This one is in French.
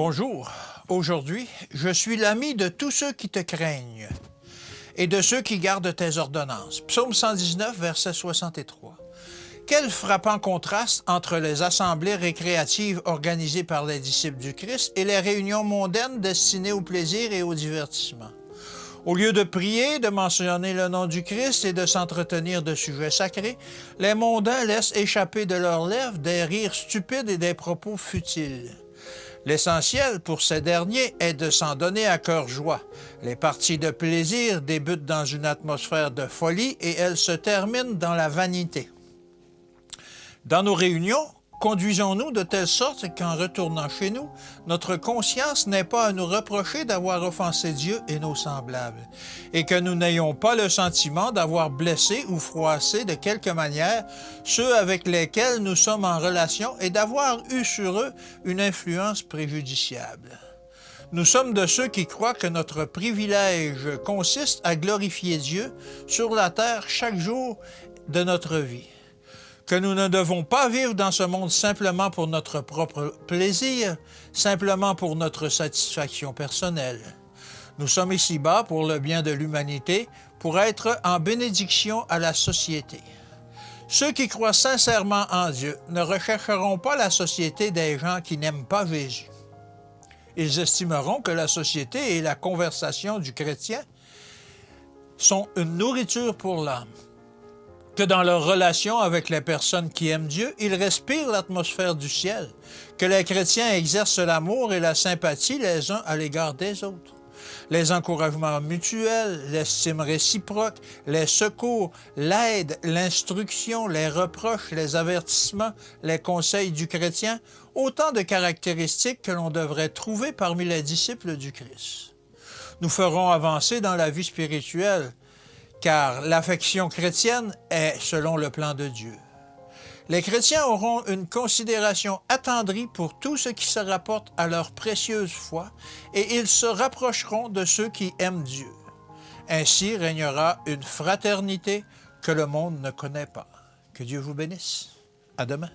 Bonjour. Aujourd'hui, je suis l'ami de tous ceux qui te craignent et de ceux qui gardent tes ordonnances. Psaume 119, verset 63. Quel frappant contraste entre les assemblées récréatives organisées par les disciples du Christ et les réunions mondaines destinées au plaisir et au divertissement. Au lieu de prier, de mentionner le nom du Christ et de s'entretenir de sujets sacrés, les mondains laissent échapper de leurs lèvres des rires stupides et des propos futiles. L'essentiel pour ces derniers est de s'en donner à cœur joie. Les parties de plaisir débutent dans une atmosphère de folie et elles se terminent dans la vanité. Dans nos réunions, conduisons-nous de telle sorte qu'en retournant chez nous, notre conscience n'ait pas à nous reprocher d'avoir offensé Dieu et nos semblables, et que nous n'ayons pas le sentiment d'avoir blessé ou froissé de quelque manière ceux avec lesquels nous sommes en relation et d'avoir eu sur eux une influence préjudiciable. Nous sommes de ceux qui croient que notre privilège consiste à glorifier Dieu sur la terre chaque jour de notre vie. Que nous ne devons pas vivre dans ce monde simplement pour notre propre plaisir, simplement pour notre satisfaction personnelle. Nous sommes ici-bas pour le bien de l'humanité, pour être en bénédiction à la société. Ceux qui croient sincèrement en Dieu ne rechercheront pas la société des gens qui n'aiment pas Jésus. Ils estimeront que la société et la conversation du chrétien sont une nourriture pour l'âme. Que dans leur relation avec les personnes qui aiment Dieu, ils respirent l'atmosphère du ciel, que les chrétiens exercent l'amour et la sympathie les uns à l'égard des autres. Les encouragements mutuels, l'estime réciproque, les secours, l'aide, l'instruction, les reproches, les avertissements, les conseils du chrétien, autant de caractéristiques que l'on devrait trouver parmi les disciples du Christ. Nous ferons avancer dans la vie spirituelle, car l'affection chrétienne est selon le plan de Dieu. Les chrétiens auront une considération attendrie pour tout ce qui se rapporte à leur précieuse foi et ils se rapprocheront de ceux qui aiment Dieu. Ainsi régnera une fraternité que le monde ne connaît pas. Que Dieu vous bénisse. À demain.